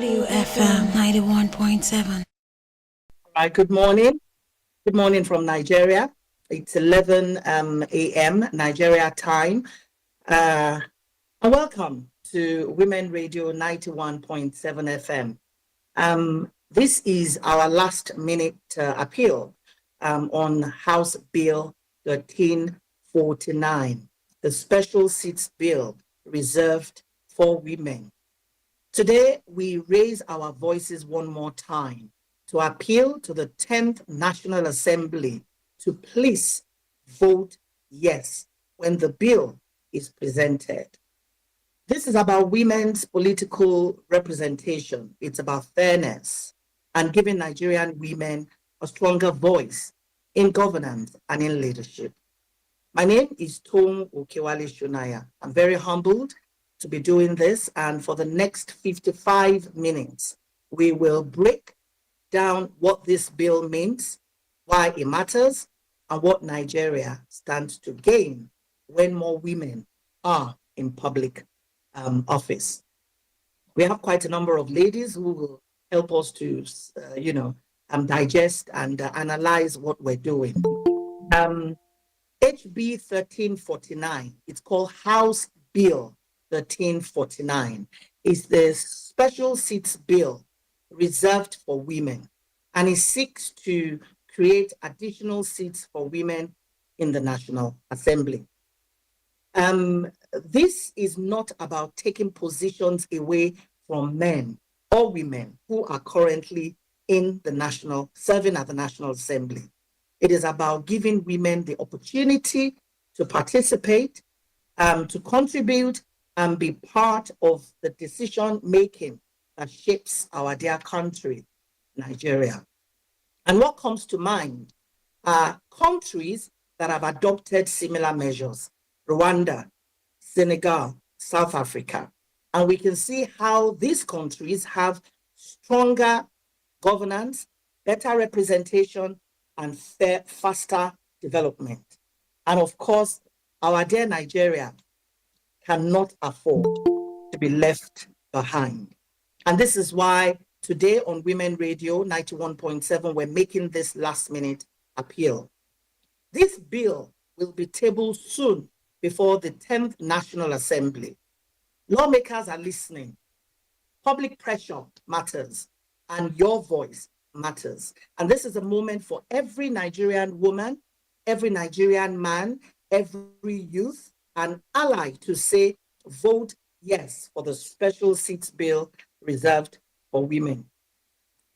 WFM 91.7. Hi, good morning. Good morning from Nigeria. It's 11 a.m. Nigeria time. And welcome to Women Radio 91.7 FM. This is our last minute appeal on House Bill 1349, the special seats bill reserved for women. Today, we raise our voices one more time to appeal to the 10th National Assembly to please vote yes when the bill is presented. This is about women's political representation. It's about fairness and giving Nigerian women a stronger voice in governance and in leadership. My name is Tom Okewale Shunaya. I'm very humbled to be doing this, and for the next 55 minutes, we will break down what this bill means, why it matters, and what Nigeria stands to gain when more women are in public office. We have quite a number of ladies who will help us to, digest and analyze what we're doing. HB 1349, it's called House Bill 1349, is the special seats bill reserved for women, and it seeks to create additional seats for women in the National Assembly. This is not about taking positions away from men or women who are currently serving at the National Assembly. It is about giving women the opportunity to participate, to contribute, and be part of the decision making that shapes our dear country, Nigeria. And what comes to mind are countries that have adopted similar measures: Rwanda, Senegal, South Africa. And we can see how these countries have stronger governance, better representation, and faster development. And of course, our dear Nigeria cannot afford to be left behind. And this is why today on Women Radio 91.7, we're making this last minute appeal. This bill will be tabled soon before the 10th National Assembly. Lawmakers are listening. Public pressure matters, and your voice matters. And this is a moment for every Nigerian woman, every Nigerian man, every youth, and ally to say, vote yes for the special seats bill reserved for women.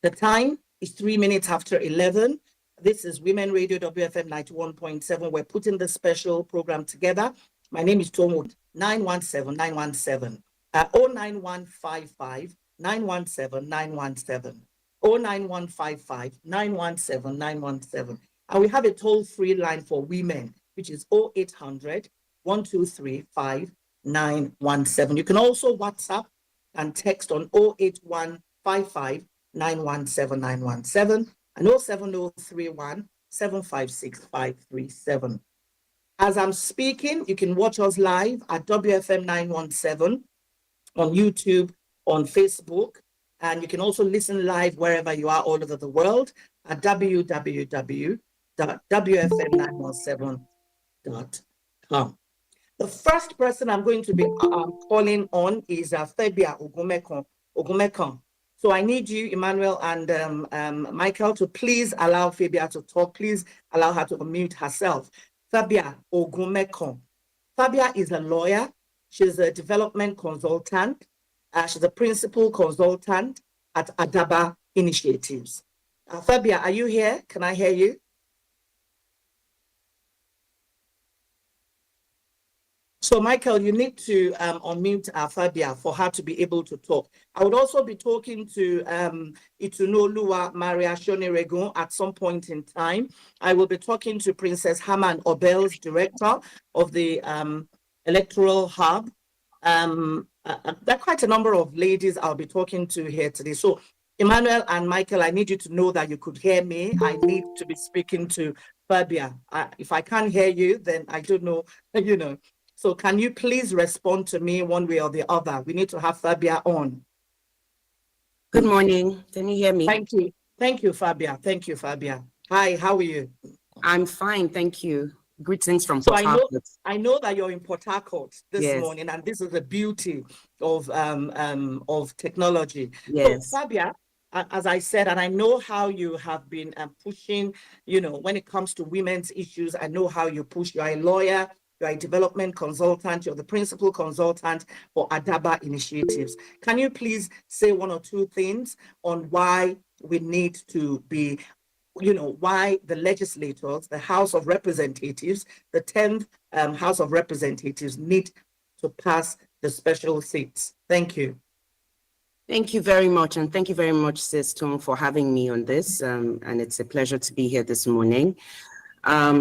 The time is 3 minutes after 11. This is Women Radio WFM 91.7. We're putting this special program together. My name is Tom Wood, 917-917, 09155-917-917, 09155-917-917. And we have a toll-free line for women, which is 0800-123-5917. You can also WhatsApp and text on 08155-917-917 and 07031-756-537. As I'm speaking, you can watch us live at WFM 917 on YouTube, on Facebook, and you can also listen live wherever you are all over the world at www.wfm917.com. The first person I'm going to be calling on is Fabia Ogumekon. So I need you, Emmanuel and Michael, to please allow Fabia to talk. Please allow her to unmute herself. Fabia Ogumekon. Fabia is a lawyer. She's a development consultant. She's a principal consultant at Adaba Initiatives. Fabia, are you here? Can I hear you? So, Michael, you need to unmute Fabia for her to be able to talk. I would also be talking to Itunoluwa Maria Shoneregun at some point in time. I will be talking to Princess Haman Obel's director of the Electoral Hub. There are quite a number of ladies I'll be talking to here today. So, Emmanuel and Michael, I need you to know that you could hear me. I need to be speaking to Fabia. If I can't hear you, then I don't know, So can you please respond to me one way or the other? We need to have Fabia on. Good morning. Can you hear me? Thank you. Thank you, Fabia. Thank you, Fabia. Hi, how are you? I'm fine, thank you. Greetings from So Port Harcourt. I know that you're in Port Harcourt this Yes. morning, and this is the beauty of technology. Yes. So, Fabia, as I said, and I know how you have been pushing, when it comes to women's issues. I know how you push. You're a lawyer, you're a development consultant, you're the principal consultant for Adaba Initiatives. Can you please say one or two things on why we need to be, why the legislators, the House of Representatives, the 10th House of Representatives need to pass the special seats? Thank you. Thank you very much. And thank you very much, Sis Tom, for having me on this. And it's a pleasure to be here this morning.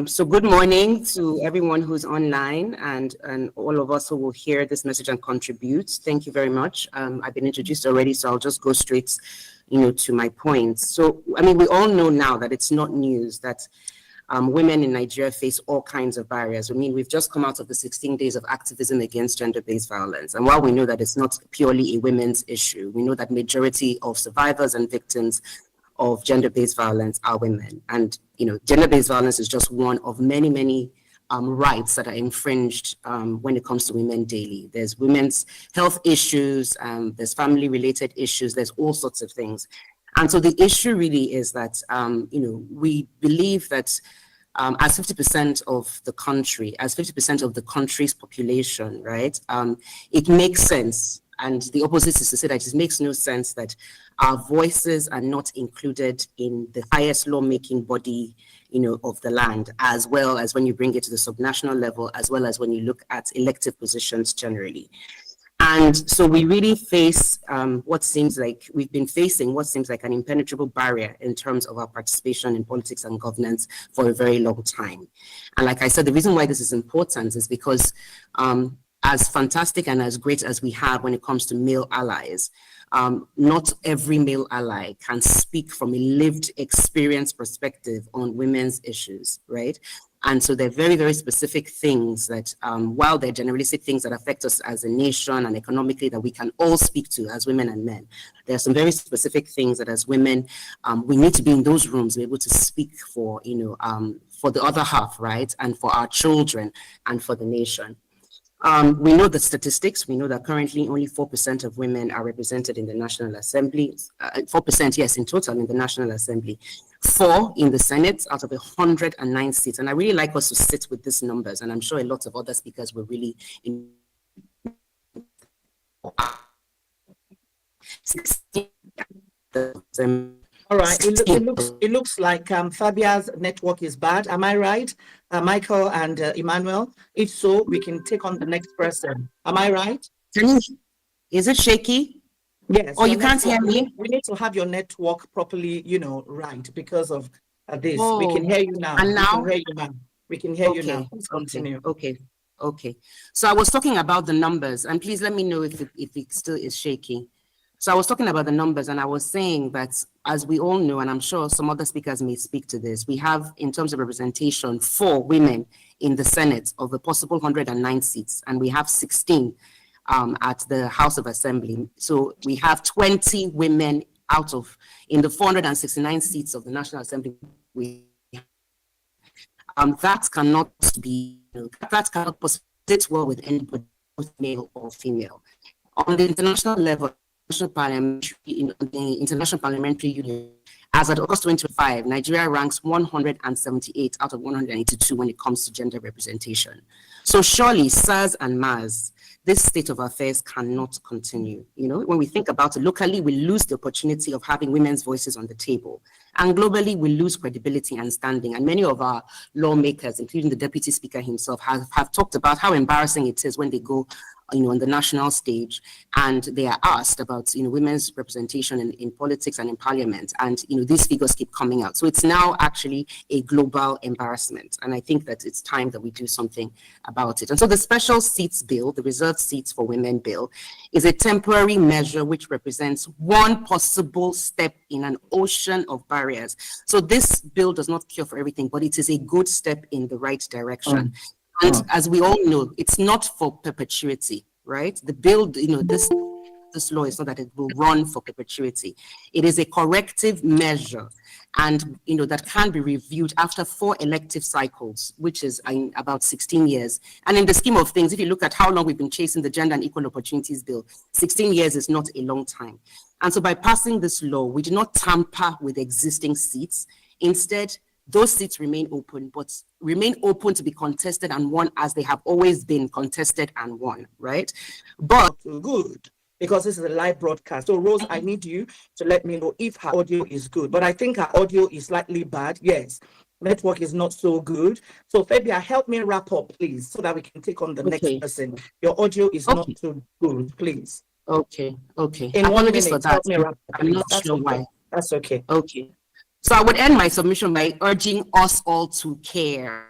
So good morning to everyone who's online and all of us who will hear this message and contribute. Thank you very much. I've been introduced already, so I'll just go straight to my points. So, I mean, we all know now that it's not news that women in Nigeria face all kinds of barriers. I mean, we've just come out of the 16 days of activism against gender-based violence. And while we know that it's not purely a women's issue, we know that majority of survivors and victims of gender-based violence are women. And, gender-based violence is just one of many, many rights that are infringed when it comes to women daily. There's women's health issues, there's family-related issues, there's all sorts of things. And so the issue really is that, we believe that as 50% of the country, as 50% of the country's population, right, it makes sense. And the opposite is to say that it makes no sense that our voices are not included in the highest lawmaking body, of the land, as well as when you bring it to the subnational level, as well as when you look at elective positions generally. And so we really face what seems like an impenetrable barrier in terms of our participation in politics and governance for a very long time. And like I said, the reason why this is important is because as fantastic and as great as we have when it comes to male allies, not every male ally can speak from a lived experience perspective on women's issues, right? And so there are very, very specific things that, while they're generalistic things that affect us as a nation and economically that we can all speak to as women and men, there are some very specific things that as women, we need to be in those rooms, be able to speak for, for the other half, right? And for our children and for the nation. We know the statistics. We know that currently only 4% of women are represented in the National Assembly. 4%, yes, in total in the National Assembly. 4 in the Senate out of 109 seats. And I really like us to sit with these numbers. And I'm sure a lot of other speakers were really in 16. All right. It looks like Fabia's network is bad. Am I right, Michael and Emmanuel? If so, we can take on the next person. Am I right? Is it shaky? Yes. Oh, you can't hear me? We need to have your network properly, right, because of this. Oh, we can hear you now. And now? We can hear you now. Please continue. Okay. So I was talking about the numbers, and please let me know if it still is shaky. So I was talking about the numbers, and I was saying that, as we all know, and I'm sure some other speakers may speak to this, we have, in terms of representation, 4 women in the Senate of the possible 109 seats, and we have 16 at the House of Assembly. So we have 20 women in the 469 seats of the National Assembly. That cannot sit well with anybody, both male or female. On the international level, the International Parliamentary Union, as at August 2025, Nigeria ranks 178 out of 182 when it comes to gender representation. So surely, sirs and Mars, this state of affairs cannot continue. When we think about it, locally, we lose the opportunity of having women's voices on the table. And globally, we lose credibility and standing. And many of our lawmakers, including the Deputy Speaker himself, have talked about how embarrassing it is when they go on the national stage and they are asked about, women's representation in politics and in parliament. And, these figures keep coming out. So it's now actually a global embarrassment. And I think that it's time that we do something about it. And so the special seats bill, the reserved seats for women bill, is a temporary measure which represents one possible step in an ocean of barriers. So this bill does not cure for everything, but it is a good step in the right direction. And as we all know, it's not for perpetuity, right? The bill, the this law is not that it will run for perpetuity. It is a corrective measure, and that can be reviewed after 4 elective cycles, which is in about 16 years. And in the scheme of things, if you look at how long we've been chasing the Gender and Equal Opportunities Bill, 16 years is not a long time. And so by passing this law, we do not tamper with existing seats. Instead, those seats remain open, but remain open to be contested and won as they have always been contested and won, right? But Good, because this is a live broadcast. So Rose, I need you to let me know if her audio is good, but I think her audio is slightly bad. Yes, network is not so good. So Fabia, help me wrap up, please, so that we can take on the next person. Your audio is not so good, please. Okay. In 1 minute, for that. help me wrap up, I'm not That's sure okay. why. That's okay. Okay. So I would end my submission by urging us all to care,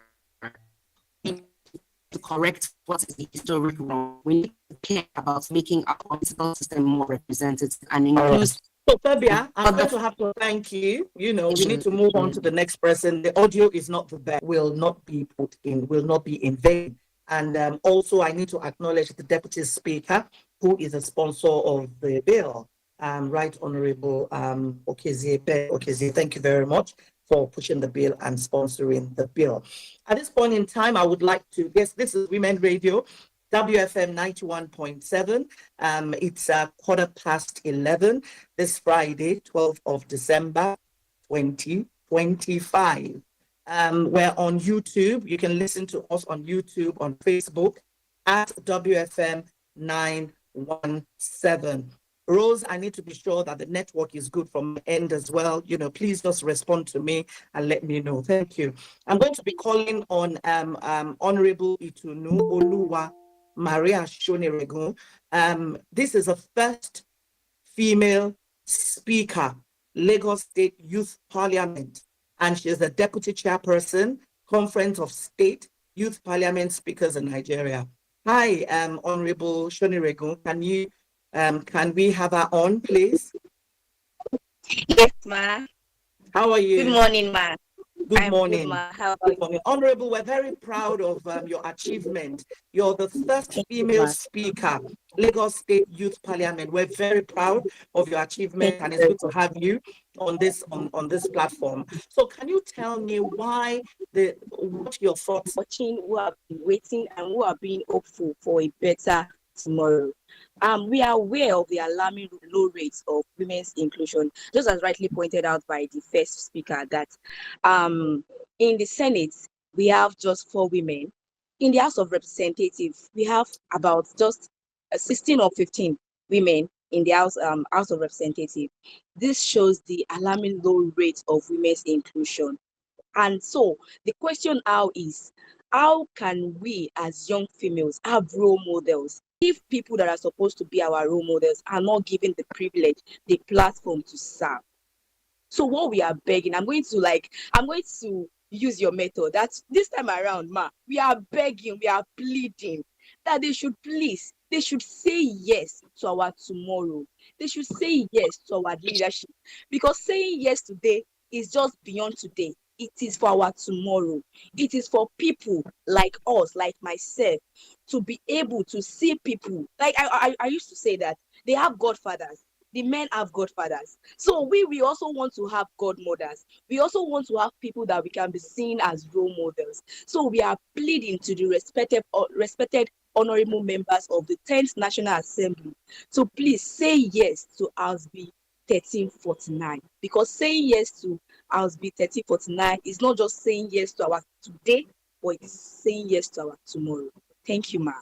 to correct what is the historic wrong. We need to care about making our political system more representative and inclusive. So Fabia, I'm going to have to thank you. We need to move on to the next person. The audio is not the best, will not be in vain. And also I need to acknowledge the Deputy Speaker, who is a sponsor of the bill. Right Honorable Okezie, thank you very much for pushing the bill and sponsoring the bill. At this point in time, I would like to, yes, this is Women Radio, WFM 91.7. It's 11:15 this Friday, 12th of December, 2025. We're on YouTube. You can listen to us on YouTube, on Facebook, at WFM 917. Rose, I need to be sure that the network is good from my end as well. Please just respond to me and let me know. Thank you. I'm going to be calling on Honorable Itunu Oluwa Maria Shoniregun. This is a first female speaker, Lagos State Youth Parliament, and she is the Deputy Chairperson, Conference of State Youth Parliament Speakers in Nigeria. Hi, Honorable Shoniregun. Can we have her on, please? Yes, ma. How are you? Good morning, ma. Good morning. Good, ma. How are you? Honorable, we're very proud of your achievement. You're the first female speaker, Lagos State Youth Parliament. We're very proud of your achievement, and it's good to have you on this platform. So can you tell me what your thoughts? Watching, who have been waiting and who are being hopeful for a better tomorrow. We are aware of the alarming low rates of women's inclusion, just as rightly pointed out by the first speaker, that in the Senate, we have just 4 women. In the House of Representatives, we have about just 16 or 15 women in the House of Representatives. This shows the alarming low rate of women's inclusion. And so the question now is, how can we as young females have role models if people that are supposed to be our role models are not given the privilege, the platform to serve? So what we are begging, I'm going to use your method. That's this time around, ma. We are begging, we are pleading that they should say yes to our tomorrow. They should say yes to our leadership, because saying yes today is just beyond today. It is for our tomorrow. It is for people like us, like myself, to be able to see people. Like I used to say that they have godfathers. The men have godfathers. So we also want to have godmothers. We also want to have people that we can be seen as role models. So we are pleading to the respected honorable members of the 10th National Assembly to please say yes to House Bill 1349, because saying yes to House Bill 1349 is not just saying yes to our today, but it's saying yes to our tomorrow. Thank you, ma'am.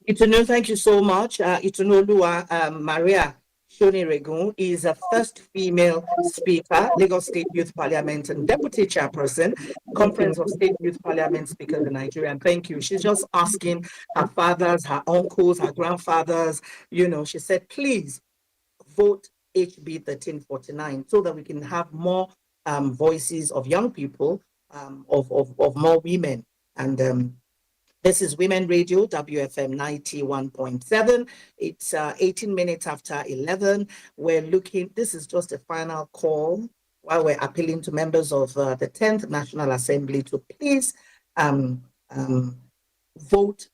Itunu, thank you so much. Itunu Oluwa Maria Shoniregun is a first female speaker, Lagos State Youth Parliament, and Deputy Chairperson, Conference of State Youth Parliament Speakers in Nigeria. And thank you. She's just asking her fathers, her uncles, her grandfathers, she said, please vote HB 1349 so that we can have more voices of young people, of more women. And this is Women Radio, WFM 91.7. It's 18 minutes after 11. This is just a final call while we're appealing to members of the 10th National Assembly to please vote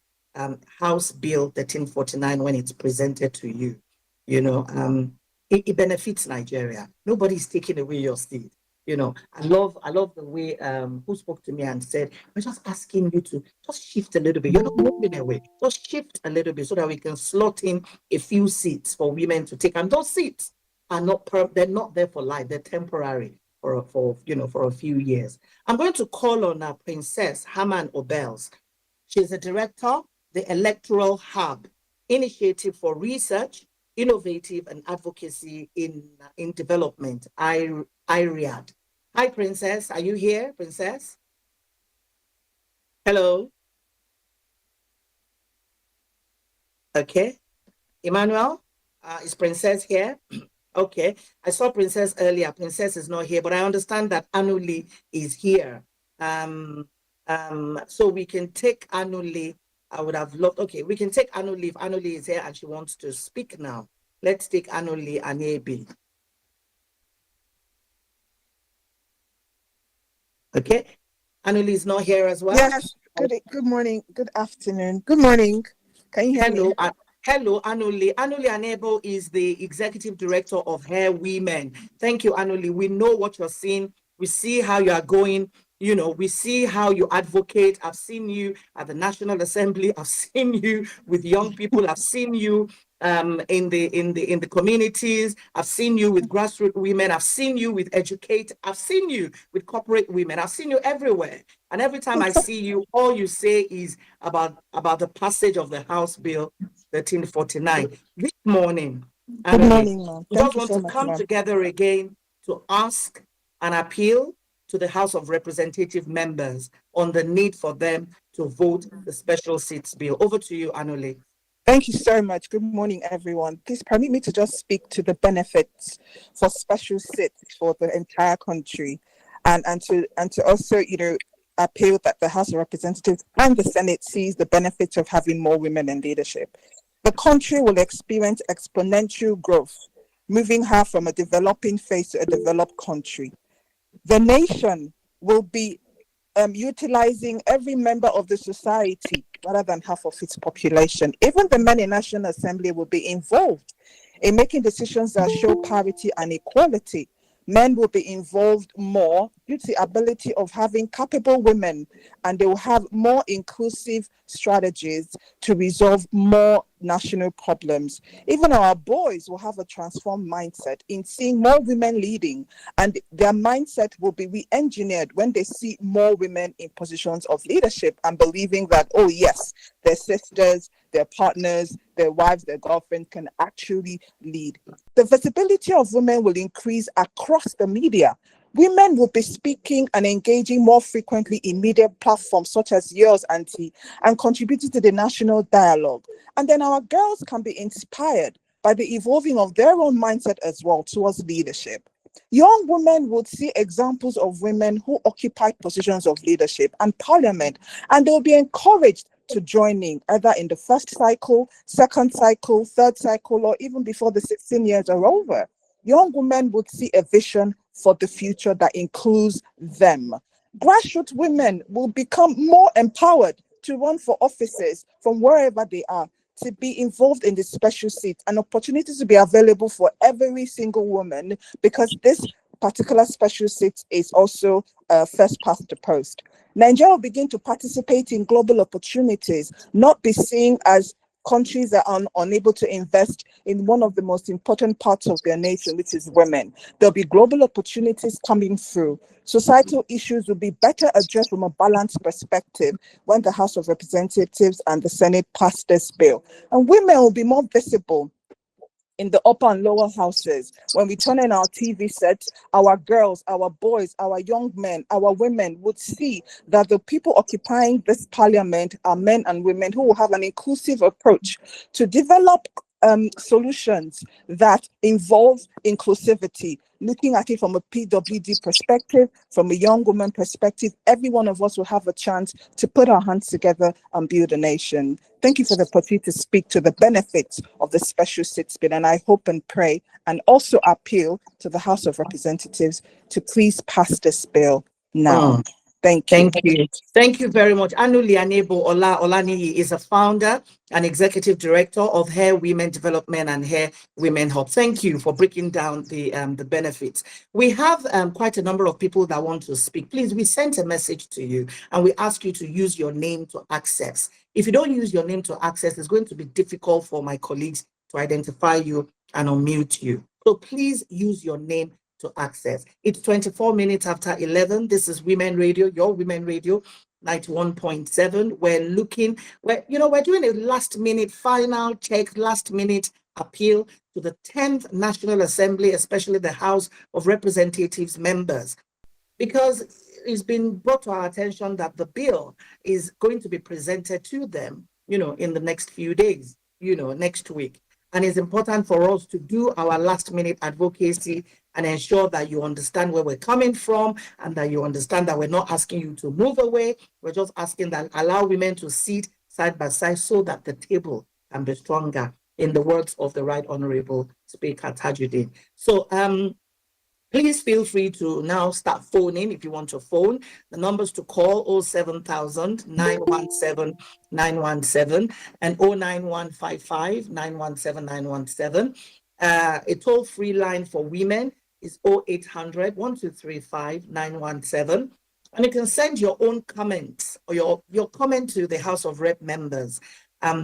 House Bill 1349 when it's presented to you. It benefits Nigeria. Nobody's taking away your seat. I love the way who spoke to me and said, we're just asking you to just shift a little bit. You're not moving away. Just shift a little bit so that we can slot in a few seats for women to take. And those seats are they're not there for life. They're temporary for a few years. I'm going to call on Princess Haman Obels. She's the director, the Electoral Hub Initiative for Research, Innovative and Advocacy in Development, IRIAD. Hi, Princess. Are you here, Princess? Hello. Okay. Emmanuel, is Princess here? Okay. I saw Princess earlier. Princess is not here, but I understand that Anuli is here. So we can take Anuli. I would have loved, okay, we can take Anuli if Anuli is here and she wants to speak now. Let's take Anuli Anebi. Okay, Anuli is not here as well. Yes, good morning, good afternoon, good morning. Can you hear me? Hello, Anuli. Anuli Anebo is the executive director of Hair Women. Thank you, Anuli. We know what you're seeing. We see how you are going. We see how you advocate. I've seen you at the National Assembly. I've seen you with young people. I've seen you in the communities. I've seen you with grassroots women. I've seen you with educate. I've seen you with corporate women. I've seen you everywhere. And every time I see you, all you say is about the passage of the House Bill 1349. This morning, Good morning, ma'am. we just want to come together again to ask and appeal to the House of Representative members on the need for them to vote the special seats bill. Over to you, Anuli. Thank you so much. Good morning, everyone. Please permit me to just speak to the benefits for special seats for the entire country, and to also, appeal that the House of Representatives and the Senate sees the benefits of having more women in leadership. The country will experience exponential growth, moving her from a developing phase to a developed country. The nation will be utilizing every member of the society rather than half of its population. Even the men in National Assembly will be involved in making decisions that show parity and equality. Men will be involved more due to the ability of having capable women, and they will have more inclusive strategies to resolve more national problems. Even our boys will have a transformed mindset in seeing more women leading, and their mindset will be re-engineered when they see more women in positions of leadership and believing that, oh yes, their sisters, their partners, their wives, their girlfriends can actually lead. The visibility of women will increase across the media. Women will be speaking and engaging more frequently in media platforms such as yours, Auntie, and contributing to the national dialogue. And then our girls can be inspired by the evolving of their own mindset as well towards leadership. Young women would see examples of women who occupy positions of leadership and parliament, and they'll be encouraged to joining either in the first cycle, second cycle, third cycle, or even before the 16 years are over. Young women would see a vision for the future that includes them. Grassroots women will become more empowered to run for offices from wherever they are, to be involved in the special seat, and opportunities to be available for every single woman, because this particular special seat is also first past the post. Nigeria will begin to participate in global opportunities, not be seen as countries that are unable to invest in one of the most important parts of their nation, which is women. There'll be global opportunities coming through. Societal issues will be better addressed from a balanced perspective when the House of Representatives and the Senate pass this bill. And women will be more visible in the upper and lower houses. When we turn on our TV sets, our girls, our boys, our young men, our women would see that the people occupying this parliament are men and women who will have an inclusive approach to develop solutions that involve inclusivity, looking at it from a PWD perspective, from a young woman perspective. Every one of us will have a chance to put our hands together and build a nation. Thank you for the opportunity to speak to the benefits of the special seats bill, and I hope and pray and also appeal to the House of Representatives to please pass this bill now. Thank you. Thank you. Thank you very much. Anu Lianebo Olaniyi is a founder and executive director of Hair Women Development and Hair Women Hub. Thank you for breaking down the benefits. We have quite a number of people that want to speak. Please, we sent a message to you and we ask you to use your name to access. If you don't use your name to access, it's going to be difficult for my colleagues to identify you and unmute you. So please use your name to access. It's 24 minutes after 11. This is Women Radio, your Women Radio, 91.7. We're doing a last minute final check, last minute appeal to the 10th National Assembly, especially the House of Representatives members, because it's been brought to our attention that the bill is going to be presented to them, in the next few days, next week. And it's important for us to do our last minute advocacy and ensure that you understand where we're coming from and that you understand that we're not asking you to move away. We're just asking that allow women to sit side by side so that the table can be stronger, in the words of the Right Honorable Speaker Tajuddin. So please feel free to now start phoning if you want to phone. The numbers to call 07000 917 917 and 09155 917 917. A toll-free line for women is 0800 1235 917. And you can send your own comments or your comment to the House of Rep members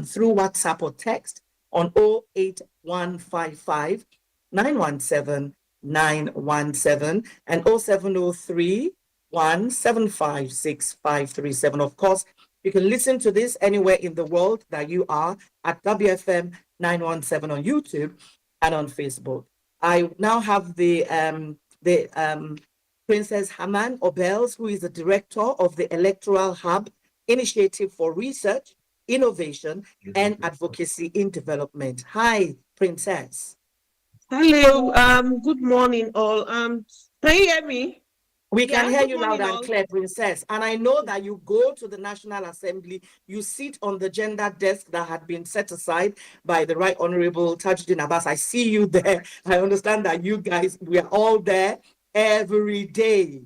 through WhatsApp or text on 08155 917 917 and 0703 175 537. Of course, you can listen to this anywhere in the world that you are at WFM 917 on YouTube and on Facebook. I now have the Princess Haman Obels, who is the director of the Electoral Hub Initiative for Research, Innovation, and Advocacy in Development. Hi, Princess. Hello, good morning all. Can you hear me? We can hear good you loud morning, and all. clear, Princess. And I know that you go to the National Assembly, you sit on the gender desk that had been set aside by the Right Honorable Tajuddin Abbas. I see you there. I understand that you guys, we are all there every day,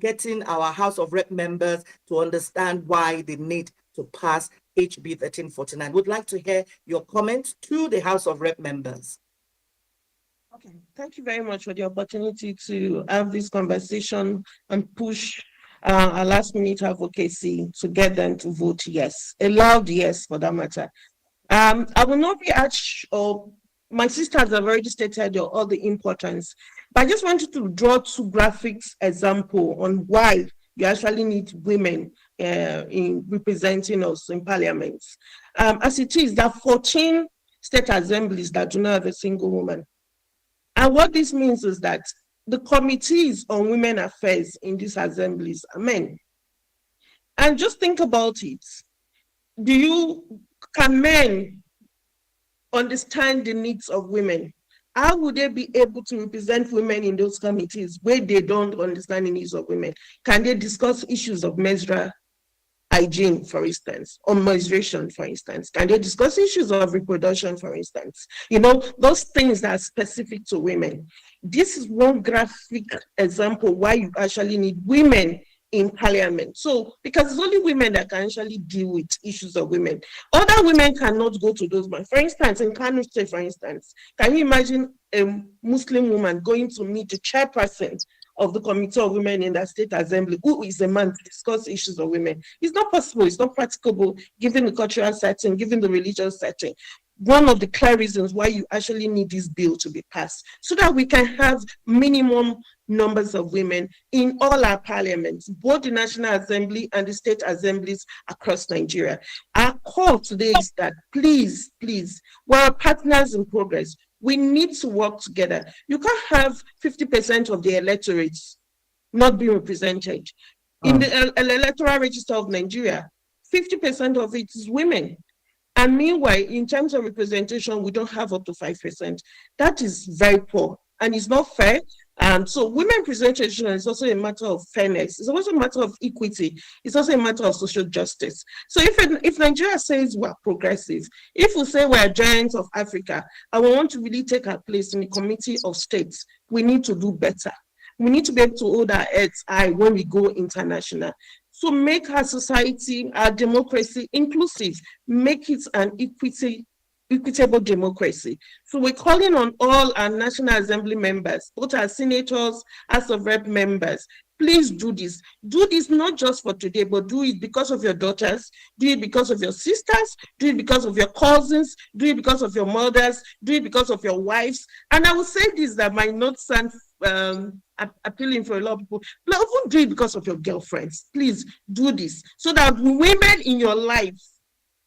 getting our House of Rep members to understand why they need to pass HB 1349. Would like to hear your comments to the House of Rep members. Okay, thank you very much for the opportunity to have this conversation and push a last minute advocacy to get them to vote yes, a loud yes for that matter. I will not be my sisters have already stated all the importance, but I just wanted to draw two graphics example on why you actually need women in representing us in parliaments. As it is, there are 14 state assemblies that do not have a single woman. And what this means is that the committees on women affairs in these assemblies are men. And just think about it. Can men understand the needs of women? How would they be able to represent women in those committees where they don't understand the needs of women? Can they discuss issues of menstrual hygiene, for instance, or menstruation, for instance? Can they discuss issues of reproduction, for instance? Those things that are specific to women. This is one graphic example why you actually need women in parliament. So, because it's only women that can actually deal with issues of women. Other women cannot go to those. For instance, in Kano State, for instance, can you imagine a Muslim woman going to meet the chairperson of the Committee of Women in the State Assembly, who is a man, to discuss issues of women? It's not possible, it's not practicable, given the cultural setting, given the religious setting. One of the clear reasons why you actually need this bill to be passed, so that we can have minimum numbers of women in all our parliaments, both the National Assembly and the state assemblies across Nigeria. Our call today is that please, we're partners in progress. We need to work together. You can't have 50% of the electorate not being represented. In the electoral register of Nigeria, 50% of it is women. And meanwhile, in terms of representation, we don't have up to 5%. That is very poor and it's not fair. So women representation is also a matter of fairness. It's also a matter of equity. It's also a matter of social justice. So if Nigeria says we're progressive, if we say we're giants of Africa, and we want to really take our place in the Committee of States, we need to do better. We need to be able to hold our heads high when we go international. So make our society, our democracy inclusive, make it an equitable democracy. So we're calling on all our National Assembly members, both our senators, House of Rep members, please do this. Do this not just for today, but do it because of your daughters, do it because of your sisters, do it because of your cousins, do it because of your mothers, do it because of your wives. And I will say this that might not sound appealing for a lot of people, but even do it because of your girlfriends. Please do this so that women in your life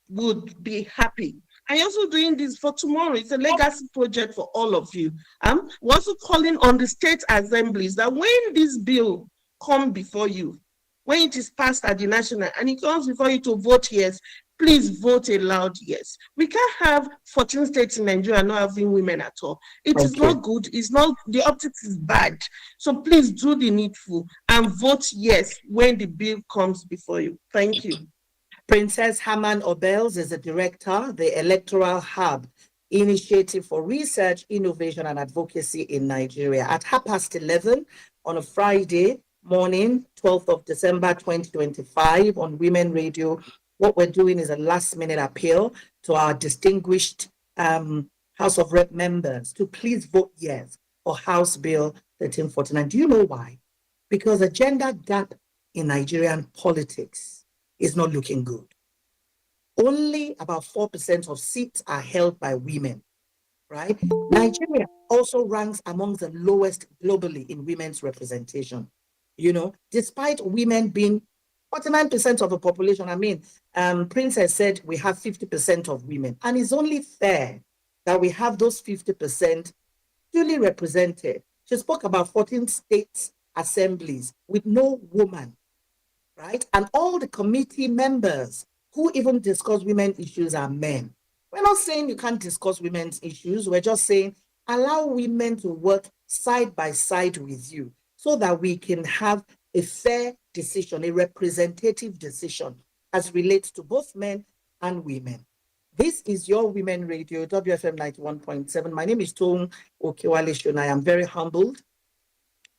would be happy. I'm also doing this for tomorrow. It's a legacy project for all of you. We're also calling on the state assemblies that when this bill comes before you, when it is passed at the national and it comes before you to vote yes, please vote a loud yes. We can't have 14 states in Nigeria not having women at all. It is not good. It's not, the optics is bad. So please do the needful and vote yes when the bill comes before you. Thank you. Princess Haman Obels is the director, the Electoral Hub Initiative for Research, Innovation and Advocacy in Nigeria. At 11:30 on a Friday morning, 12th of December 2025 on Women Radio, what we're doing is a last-minute appeal to our distinguished House of Rep members to please vote yes for House Bill 1349. Do you know why? Because the gender gap in Nigerian politics is not looking good. Only about 4% of seats are held by women, right? Nigeria also ranks among the lowest globally in women's representation. You know, despite women being 49% of the population, I mean, Princess said we have 50% of women, and it's only fair that we have those 50% duly represented. She spoke about 14 states assemblies with no woman, right? And all the committee members who even discuss women issues are men. We're not saying you can't discuss women's issues. We're just saying allow women to work side by side with you so that we can have a fair decision, a representative decision as relates to both men and women. This is your Women Radio, WFM 91.7. My name is Tom Okewale Shona. I am very humbled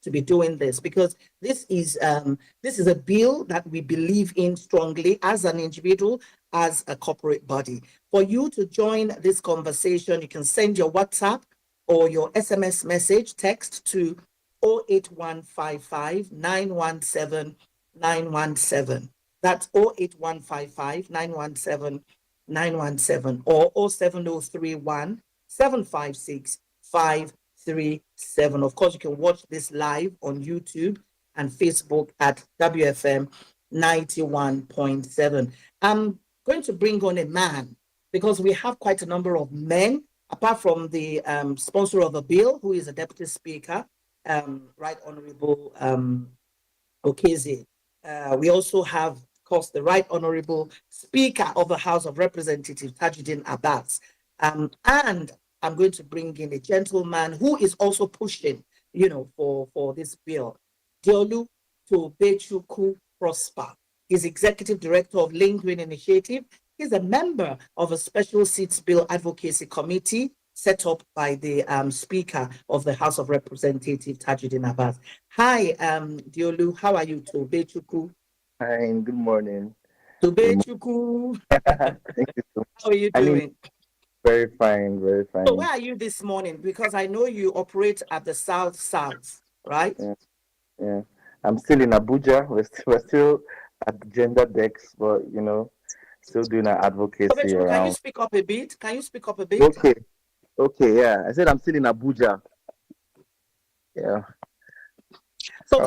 to be doing this because this is a bill that we believe in strongly as an individual, as a corporate body. For you to join this conversation, you can send your WhatsApp or your SMS message, text to 08155 917 917. That's 08155 917 917 or 07031 756 537. Of course, you can watch this live on YouTube and Facebook at WFM 91.7. I'm going to bring on a man because we have quite a number of men, apart from the sponsor of the bill, who is a deputy speaker, Right Honorable Okeze. We also have, of course, the Right Honorable Speaker of the House of Representatives, Tajuddin Abbas. And I'm going to bring in a gentleman who is also pushing, you know, for this bill. Diolu Tobechukwu Prosper. He's Executive Director of Lane Green Initiative. He's a member of a Special Seats Bill Advocacy Committee set up by the Speaker of the House of Representatives, Tajuddin Abbas. Hi, Diolu, how are you, Tobechukwu? Hi, good morning. Tobechukwu. Thank you so much. How are you doing? Very fine, very fine. So where are you this morning? Because I know you operate at the South, right? Yeah. I'm still in Abuja. We're still at the gender decks, but you know, still doing our advocacy around. Can you speak up a bit? Okay, yeah. I said I'm still in Abuja. Yeah. So,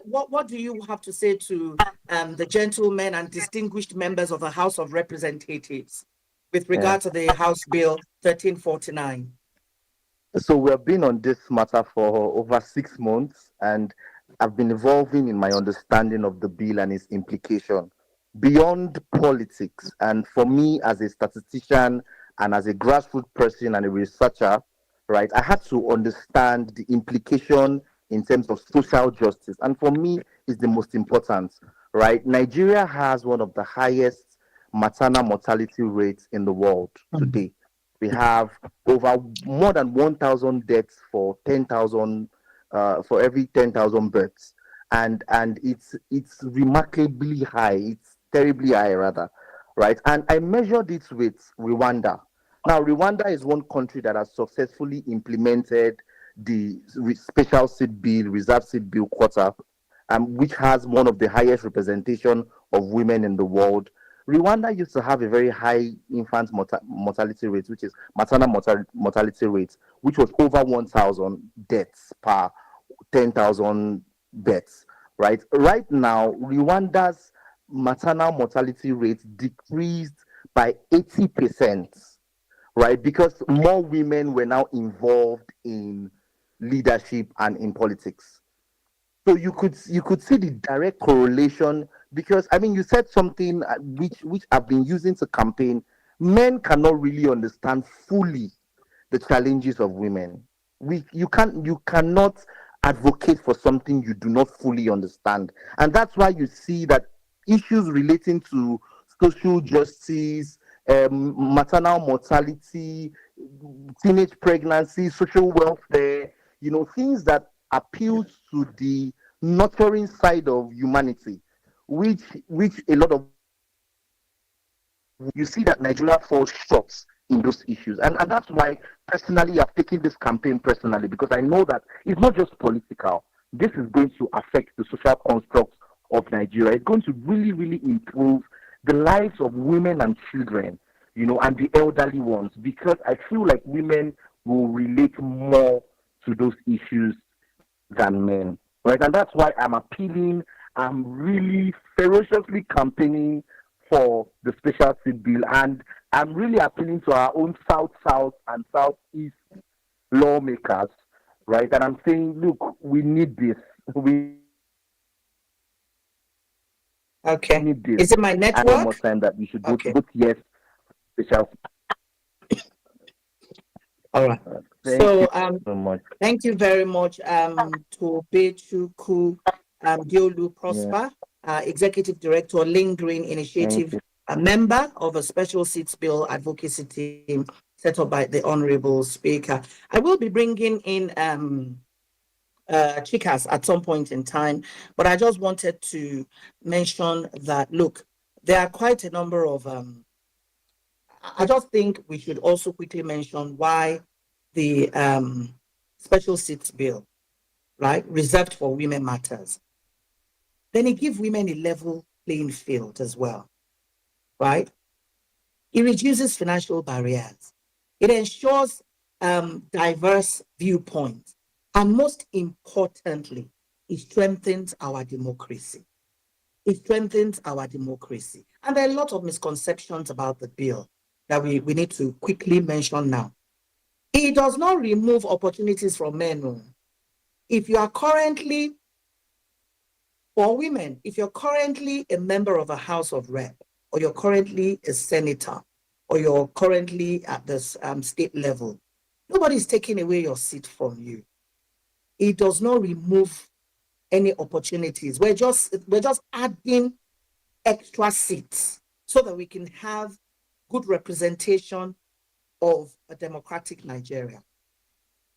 what do you have to say to the gentlemen and distinguished members of the House of Representatives with regard to the House Bill 1349? So we have been on this matter for over 6 months, and I've been evolving in my understanding of the bill and its implication beyond politics. And for me, as a statistician and as a grassroots person and a researcher, right, I had to understand the implication in terms of social justice. And for me, it's the most important, right? Nigeria has one of the highest maternal mortality rates in the world today. We have over more than 1,000 deaths for 10,000 for every 10,000 births, and it's remarkably high. It's terribly high, rather, right? And I measured it with Rwanda. Now, Rwanda is one country that has successfully implemented the special seat bill, reserve seat bill quota, which has one of the highest representation of women in the world. Rwanda used to have a very high infant mortality rate, which is maternal mortality rate, which was over 1,000 deaths per 10,000 deaths, right? Right now, Rwanda's maternal mortality rate decreased by 80%, right? Because more women were now involved in leadership and in politics. So you could see the direct correlation, because I mean you said something which I've been using to campaign. Men cannot really understand fully the challenges of women. You cannot advocate for something you do not fully understand, and that's why you see that issues relating to social justice, maternal mortality, teenage pregnancy, social welfare, things that appeals to the nurturing side of humanity, which a lot of you see that Nigeria falls short in those issues. And that's why personally I've taken this campaign personally, because I know that it's not just political. This is going to affect the social construct of Nigeria. It's going to really, really improve the lives of women and children, and the elderly ones, because I feel like women will relate more to those issues than men, right? And that's why I'm really ferociously campaigning for the special seat bill, and I'm really appealing to our own South and Southeast lawmakers, right? And I'm saying, look, we need this. We need this. Is it my And network? one more time that we should vote yes, special. All right. Thank So you so much. thank you very much to Bechukwu Diolu Prosper, Executive Director, Link Green Initiative, a member of a special seats bill advocacy team set up by the Honorable Speaker. I will be bringing in Chikas at some point in time, but I just wanted to mention that, look, there are quite a number of I just think we should also quickly mention why the special seats bill, right, reserved for women matters. Then it gives women a level playing field as well, right? It reduces financial barriers. It ensures diverse viewpoints. And most importantly, it strengthens our democracy. It strengthens our democracy. And there are a lot of misconceptions about the bill that we need to quickly mention now. It does not remove opportunities from men. If you are currently, for women, if you're currently a member of a House of Rep, or you're currently a senator, or you're currently at the state level, nobody's taking away your seat from you. It does not remove any opportunities. We're just adding extra seats so that we can have good representation of a democratic Nigeria.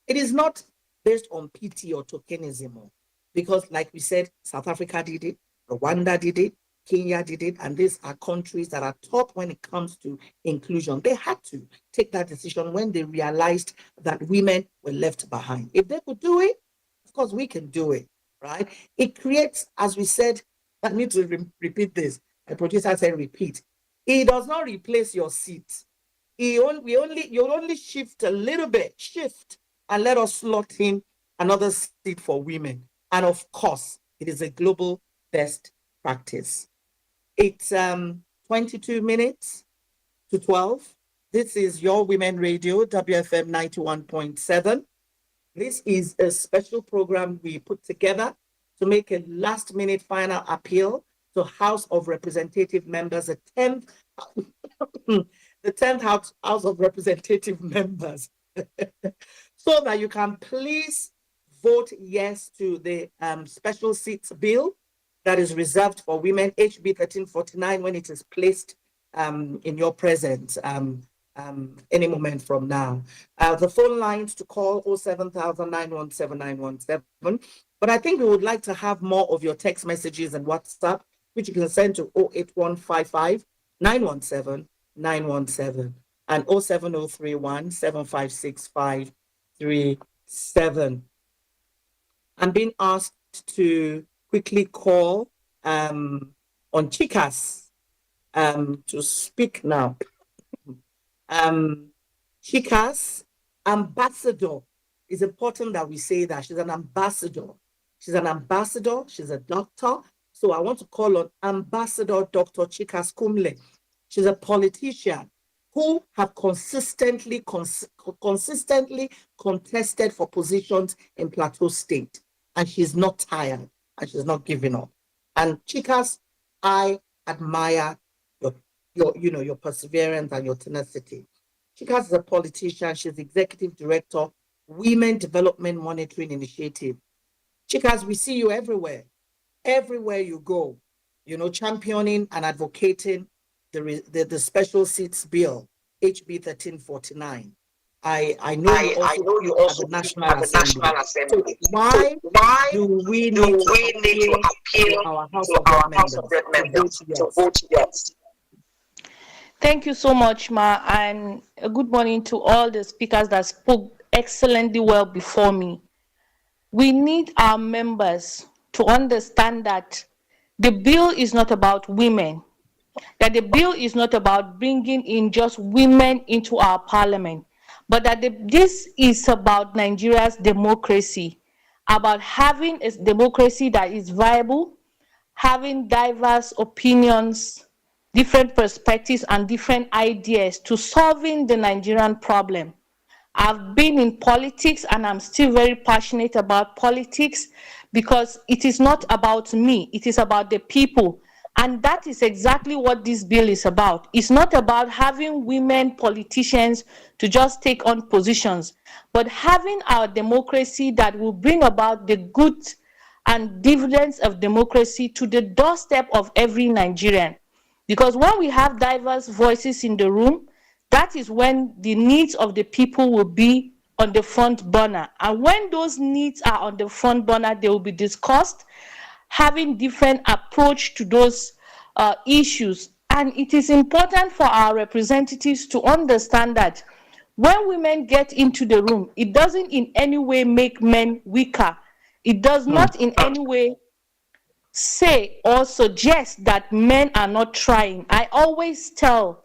It is not based on PT or tokenism, because like we said, South Africa did it, Rwanda did it, Kenya did it, and these are countries that are top when it comes to inclusion. They had to take that decision when they realized that women were left behind. If they could do it, of course we can do it, right? It creates, as we said, I need to repeat this. My producer said repeat. It does not replace your seat. You only shift a little bit, and let us slot in another seat for women. And of course, it is a global best practice. It's 22 minutes to 12. This is your Women Radio, WFM 91.7. This is a special program we put together to make a last-minute final appeal to House of Representative members, the 10th House of Representative members, so that you can please vote yes to the special seats bill that is reserved for women, HB 1349, when it is placed in your presence. any moment from now. The phone lines to call 07000-917-917. But I think we would like to have more of your text messages and WhatsApp, which you can send to 08155-917-917 and 07031-756-537. I'm being asked to quickly call on Chikas to speak now. Chikas, ambassador. It's important that we say that she's an ambassador. She's an ambassador, she's a doctor. So I want to call on Ambassador Dr. Chikas Kumle. She's a politician who have consistently contested for positions in Plateau State. And she's not tired and she's not giving up. And Chikas, I admire your perseverance and your tenacity. Chikas is a politician. She's executive director, Women Development Monitoring Initiative. Chikas, we see you everywhere. Everywhere you go, championing and advocating the special seats bill, HB 1349. I know you also at the National Assembly. So why do we need to appeal to our House of Rep members to vote yes? Thank you so much, Ma, and a good morning to all the speakers that spoke excellently well before me. We need our members to understand that the bill is not about women, that the bill is not about bringing in just women into our parliament, but that this is about Nigeria's democracy, about having a democracy that is viable, having diverse opinions, different perspectives and different ideas to solving the Nigerian problem. I've been in politics and I'm still very passionate about politics because it is not about me, it is about the people. And that is exactly what this bill is about. It's not about having women politicians to just take on positions, but having our democracy that will bring about the good and dividends of democracy to the doorstep of every Nigerian. Because when we have diverse voices in the room, that is when the needs of the people will be on the front burner. And when those needs are on the front burner, they will be discussed, having different approach to those issues. And it is important for our representatives to understand that when women get into the room, it doesn't in any way make men weaker. It does not in any way say or suggest that men are not trying. I always tell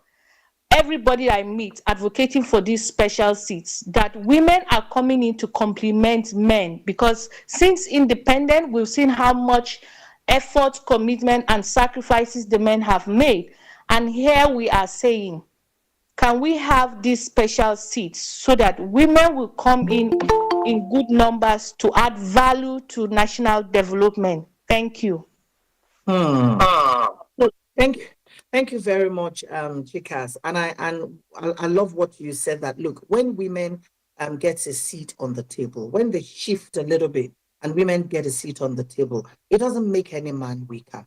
everybody I meet advocating for these special seats that women are coming in to complement men, because since independence, we've seen how much effort, commitment, and sacrifices the men have made. And here we are saying, can we have these special seats so that women will come in good numbers to add value to national development? Thank you. Thank you very much, Chikas. And I love what you said, that look, when women get a seat on the table, when they shift a little bit and women get a seat on the table, it doesn't make any man weaker.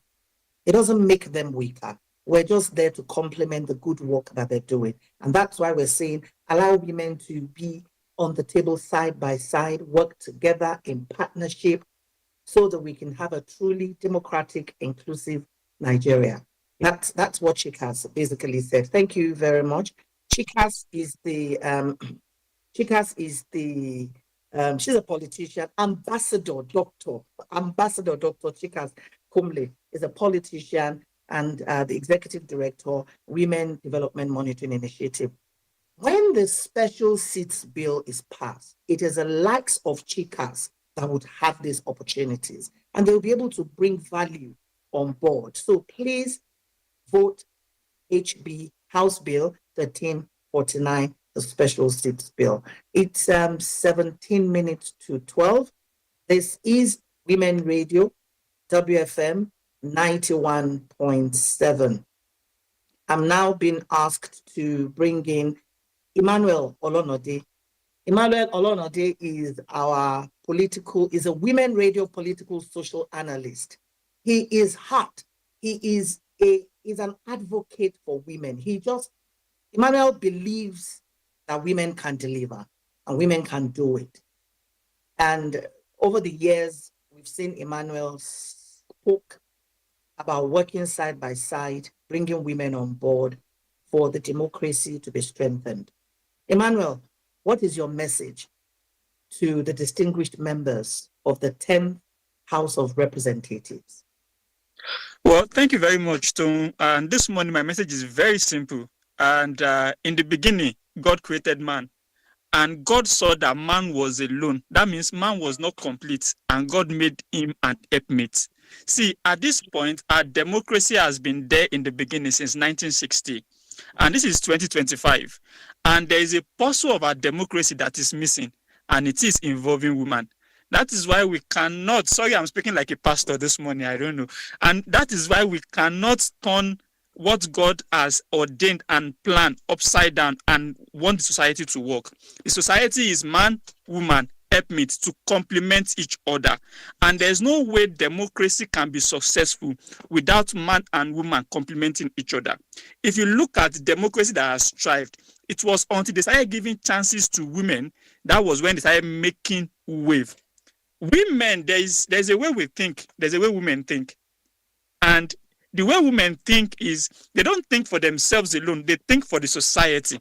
It doesn't make them weaker. We're just there to complement the good work that they're doing. And that's why we're saying allow women to be on the table side by side, work together in partnership so that we can have a truly democratic, inclusive Nigeria. That's what Chikas basically said. Thank you very much. Chikas is she's a politician. Ambassador Dr. Chikas Kumle is a politician and the executive director, Women Development Monitoring Initiative. When the special seats bill is passed, it is the likes of Chikas that would have these opportunities, and they'll be able to bring value on board. So please vote HB House Bill 1349, the special seats bill. It's 17 minutes to 12. This is Women Radio, WFM 91.7. I'm now being asked to bring in Emmanuel Olonode. Emmanuel Olonode is is a Women Radio political social analyst. He is hot. He is an advocate for women. He Emmanuel believes that women can deliver and women can do it. And over the years, we've seen Emmanuel spoke about working side by side, bringing women on board for the democracy to be strengthened. Emmanuel, what is your message to the distinguished members of the 10th House of Representatives? Well, thank you very much, Tom. And this morning, my message is very simple. And in the beginning, God created man. And God saw that man was alone. That means man was not complete. And God made him an helpmate. See, at this point, our democracy has been there in the beginning since 1960. And this is 2025. And there is a puzzle of our democracy that is missing. And it is involving women. That is why we cannot, sorry, I'm speaking like a pastor this morning, I don't know. And that is why we cannot turn what God has ordained and planned upside down and want the society to work. The society is man, woman, helpmate to complement each other. And there's no way democracy can be successful without man and woman complementing each other. If you look at democracy that has thrived, it was until they started giving chances to women, that was when they started making wave. Women, there's a way we think, there's a way women think. And the way women think is they don't think for themselves alone, they think for the society.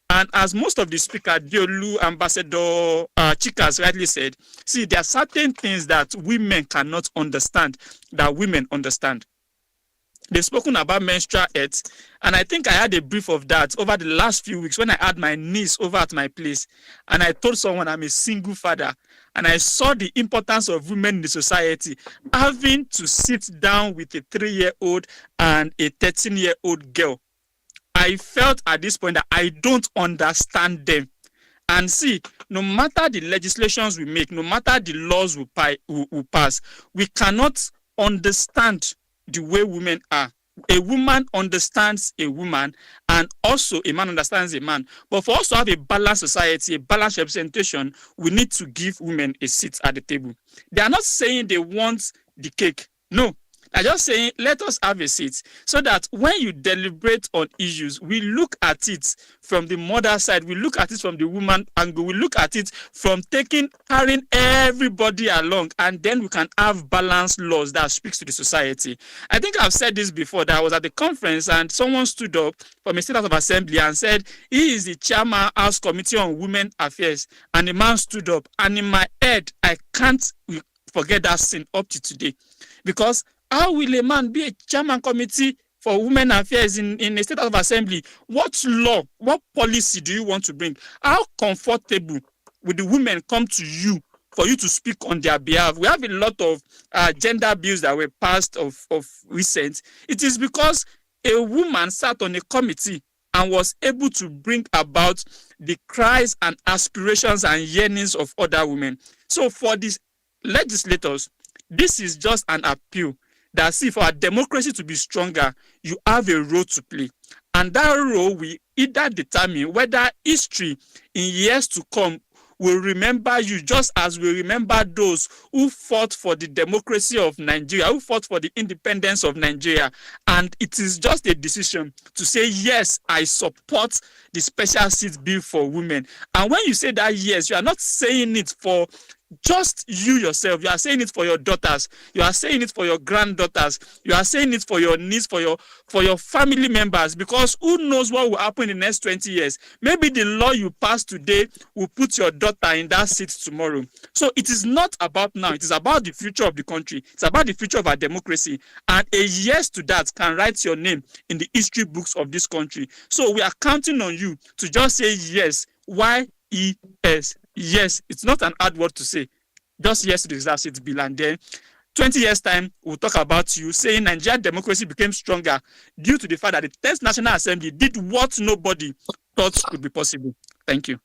And as most of the speakers, Diolu, Ambassador Chikas rightly said, see, there are certain things that women cannot understand that women understand. They've spoken about menstrual health, and I think I had a brief of that over the last few weeks when I had my niece over at my place, and I told someone I'm a single father, and I saw the importance of women in the society having to sit down with a 3-year-old and a 13-year-old girl. I felt at this point that I don't understand them. And see, no matter the legislations we make, no matter the laws we pass, we cannot understand the way women are. A woman understands a woman, and also a man understands a man. But for us to have a balanced society, a balanced representation, we need to give women a seat at the table. They are not saying they want the cake. No. I'm just saying, let us have a seat so that when you deliberate on issues, we look at it from the mother side, we look at it from the woman angle, we look at it from carrying everybody along, and then we can have balanced laws that speaks to the society. I think I've said this before, that I was at the conference and someone stood up from a state house of assembly and said, he is the chairman House Committee on Women Affairs, and the man stood up, and in my head, I can't forget that scene up to today, because how will a man be a chairman committee for women affairs in a state of assembly? What law, what policy do you want to bring? How comfortable will the women come to you for you to speak on their behalf? We have a lot of gender bills that were passed of recent. It is because a woman sat on a committee and was able to bring about the cries and aspirations and yearnings of other women. So for these legislators, this is just an appeal that, see, for our democracy to be stronger, you have a role to play. And that role will either determine whether history in years to come will remember you just as we remember those who fought for the democracy of Nigeria, who fought for the independence of Nigeria. And it is just a decision to say, yes, I support the special seat bill for women. And when you say that, yes, you are not saying it for just you yourself. You are saying it for your daughters. You are saying it for your granddaughters. You are saying it for your niece, for your family members, because who knows what will happen in the next 20 years. Maybe the law you pass today will put your daughter in that seat tomorrow. So it is not about now. It is about the future of the country. It's about the future of our democracy. And a yes to that can write your name in the history books of this country. So we are counting on you to just say yes. Y-E-S. Yes, it's not an hard word to say. Just yes to the reserve seat bill, and then 20 years' time, we'll talk about you saying Nigerian democracy became stronger due to the fact that the 10th National Assembly did what nobody thought could be possible. Thank you.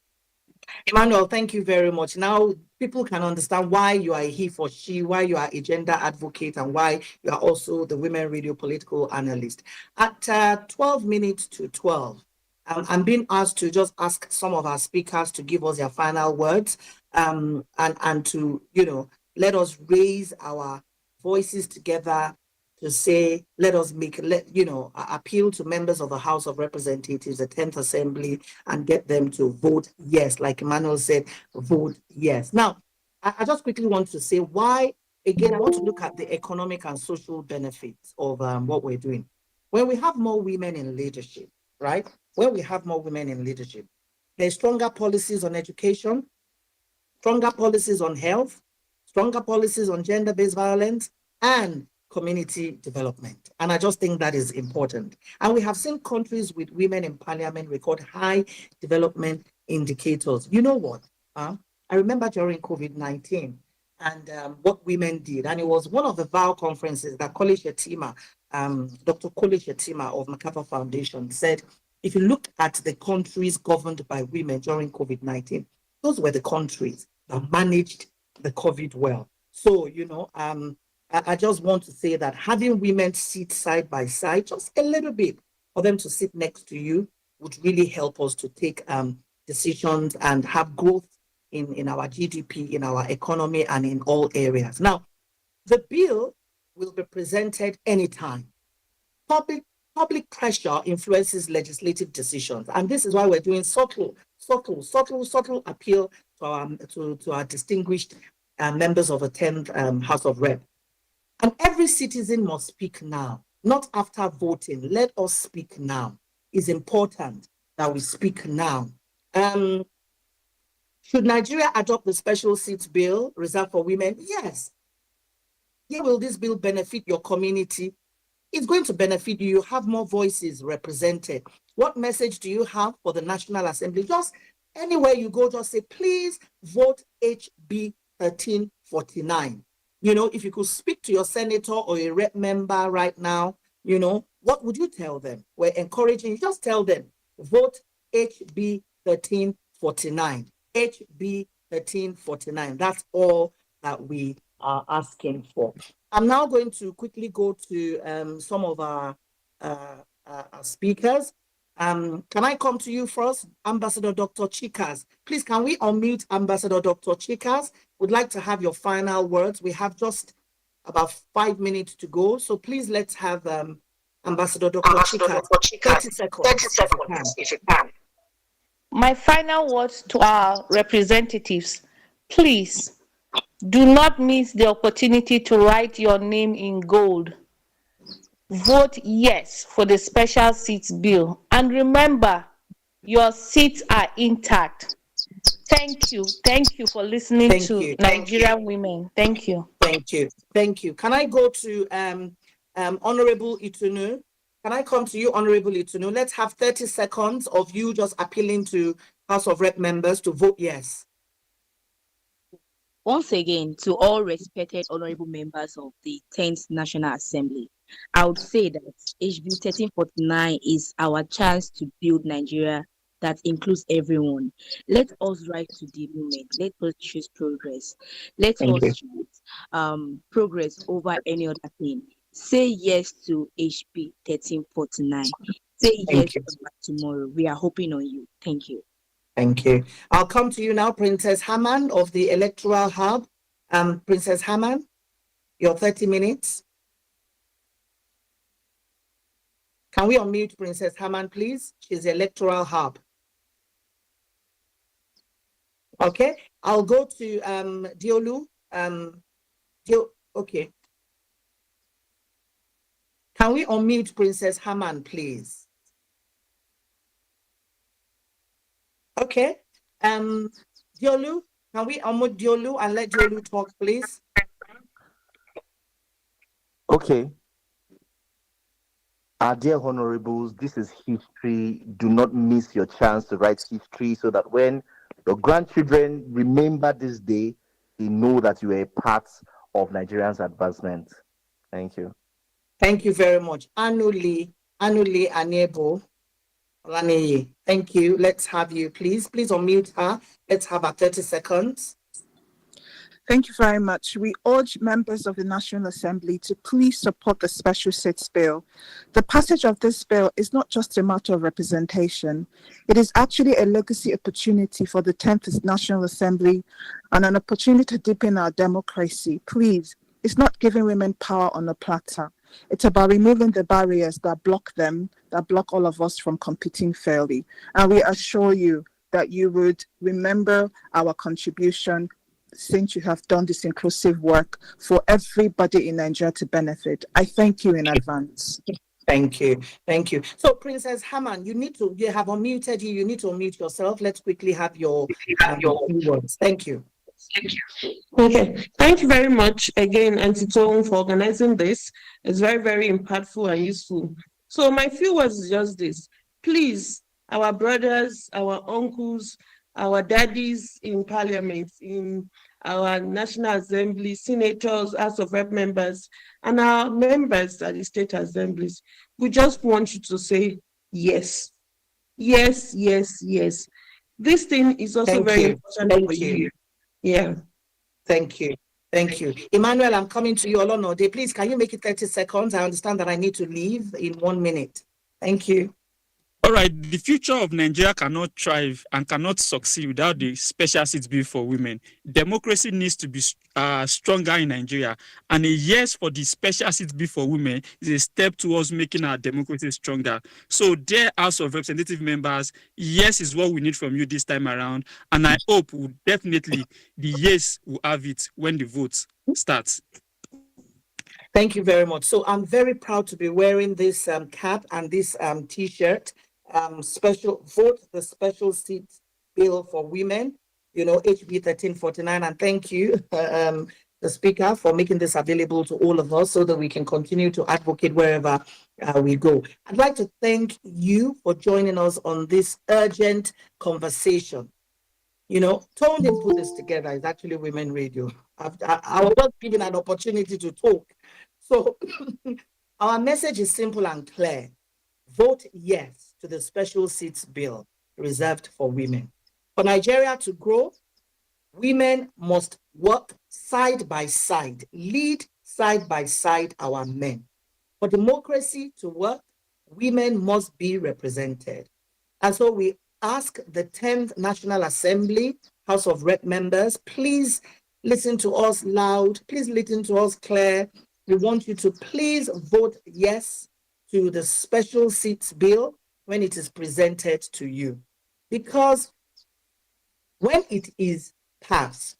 Emmanuel, thank you very much. Now people can understand why you are a he for she, why you are a gender advocate, and why you are also the Women Radio political analyst. At 12 minutes to 12, I'm being asked to just ask some of our speakers to give us their final words, and to, let us raise our voices together to say, let us appeal to members of the House of Representatives, the 10th Assembly, and get them to vote yes. Like Emmanuel said, vote yes. Now, I just quickly want to say why, again, I want to look at the economic and social benefits of what we're doing. When we have more women in leadership, right? When we have more women in leadership, there's stronger policies on education, stronger policies on health, stronger policies on gender-based violence, and community development. And I just think that is important. And we have seen countries with women in parliament record high development indicators. You know what? I remember during COVID-19 and what women did. And it was one of the VOW conferences that Kole Shettima, Dr. Kole Shettima of MacArthur Foundation said, if you look at the countries governed by women during COVID-19, those were the countries that managed the COVID well. So, I just want to say that having women sit side by side, just a little bit, for them to sit next to you would really help us to take decisions and have growth in our GDP, in our economy, and in all areas. Now, the bill will be presented anytime. Public pressure influences legislative decisions, and this is why we're doing subtle appeal to our distinguished members of the 10th House of Rep. And every citizen must speak now, not after voting. Let us speak now. It's important that we speak now. Should Nigeria adopt the special seats bill reserved for women? Yes. How will this bill benefit your community? It's going to benefit you. You have more voices represented. What message do you have for the National Assembly? Just anywhere you go, just say, please vote HB 1349. If you could speak to your senator or a rep member right now, what would you tell them? We're encouraging you. Just tell them, vote HB 1349. HB 1349. That's all that we are asking for. I'm now going to quickly go to some of our speakers. Can I come to you first, Ambassador Dr. Chikas? Please, can we unmute Ambassador Dr. Chikas? Would like to have your final words. We have just about 5 minutes to go, so please let's have Ambassador Dr. Chikas. 30 seconds, if you can. My final words to our representatives, please do not miss the opportunity to write your name in gold. Vote yes for the special seats bill. And remember, your seats are intact. Thank you. Thank you for listening to Nigerian women. Thank you. Thank you. Thank you. Can I go to Honorable Itunu? Can I come to you, Honorable Itunu? Let's have 30 seconds of you just appealing to House of Rep members to vote yes. Once again, to all respected honorable members of the 10th National Assembly, I would say that HB 1349 is our chance to build Nigeria that includes everyone. Let us rise to the moment. Let us choose progress. Let us choose progress over any other thing. Say yes to HB 1349. Say yes to tomorrow. We are hoping on you. Thank you. Thank you. I'll come to you now, Princess Hammond of the Electoral Hub. Princess Hammond, your 30 minutes. Can we unmute Princess Hammond, please? She's the Electoral Hub. Okay, I'll go to Diolu. Okay. Can we unmute Princess Hammond, please? Okay. Diolu, can we unmute Diolu and let Diolu talk, please? Okay. Our dear honorables, this is history. Do not miss your chance to write history so that when your grandchildren remember this day, they know that you are a part of Nigerians' advancement. Thank you. Thank you very much. Anuli Anebo. Thank you. Let's have you, please. Please unmute her. Let's have her 30 seconds. Thank you very much. We urge members of the National Assembly to please support the special seats bill. The passage of this bill is not just a matter of representation. It is actually a legacy opportunity for the 10th National Assembly and an opportunity to deepen our democracy. Please, it's not giving women power on a platter. It's about removing the barriers that block them, that block all of us from competing fairly. And we assure you that you would remember our contribution since you have done this inclusive work for everybody in Nigeria to benefit. I thank you in advance. Thank you. Thank you. So, Princess Haman, you have unmuted you. You need to unmute yourself. Let's quickly have your words. Thank you. Okay, thank you very much again, Auntie Tohun, for organizing this. It's very, very impactful and useful. So my few words is just this. Please, our brothers, our uncles, our daddies in parliament, in our National Assembly, senators, House of Rep members, and our members at the state assemblies, we just want you to say yes. Yes, yes, yes. This thing is also very important for you. Yeah. Thank you. Thank you. Emmanuel, I'm coming to you. Olonode, please, can you make it 30 seconds? I understand that I need to leave in 1 minute. Thank you. All right, the future of Nigeria cannot thrive and cannot succeed without the special seats bill for women. Democracy needs to be stronger in Nigeria, and a yes for the special seats bill for women is a step towards making our democracy stronger. So, dear House of Representative members, yes is what we need from you this time around, and I hope definitely the yes will have it when the vote starts. Thank you very much. So I'm very proud to be wearing this cap and this T-shirt. Special vote the special seats bill for women, HB 1349, and thank you, the Speaker, for making this available to all of us so that we can continue to advocate wherever we go. I'd like to thank you for joining us on this urgent conversation. Tone didn't put this together. It's actually Women Radio. I was not given an opportunity to talk. So our message is simple and clear. Vote yes to the special seats bill reserved for women. For Nigeria to grow, women must work side by side, lead side by side our men. For democracy to work, women must be represented. And so we ask the 10th National Assembly, House of Rep members, please listen to us loud, please listen to us clear. We want you to please vote yes to the special seats bill when it is presented to you. Because when it is passed,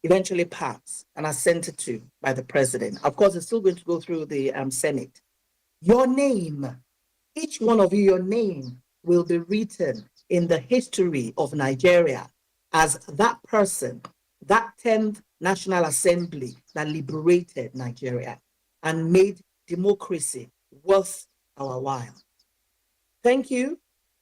eventually passed and assented to by the president, of course, it's still going to go through the Senate. Your name, each one of you, your name will be written in the history of Nigeria as that person, that 10th National Assembly that liberated Nigeria and made democracy worth our while. Thank you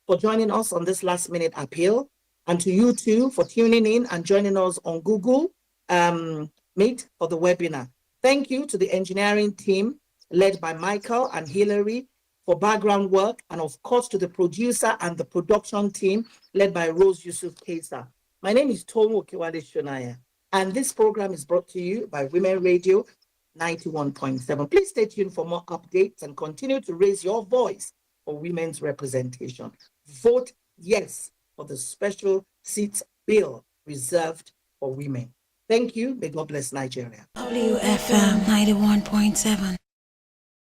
for joining us on this last minute appeal, and to you too for tuning in and joining us on Google Meet for the webinar. Thank you to the engineering team led by Michael and Hillary for background work, and of course to the producer and the production team led by Rose Yusuf Kesa. My name is Tomo Kiwale Shonaya, and this program is brought to you by Women Radio 91.7. Please stay tuned for more updates and continue to raise your voice for women's representation. Vote yes for the special seats bill reserved for women. Thank you. May God bless Nigeria. WFM 91.7.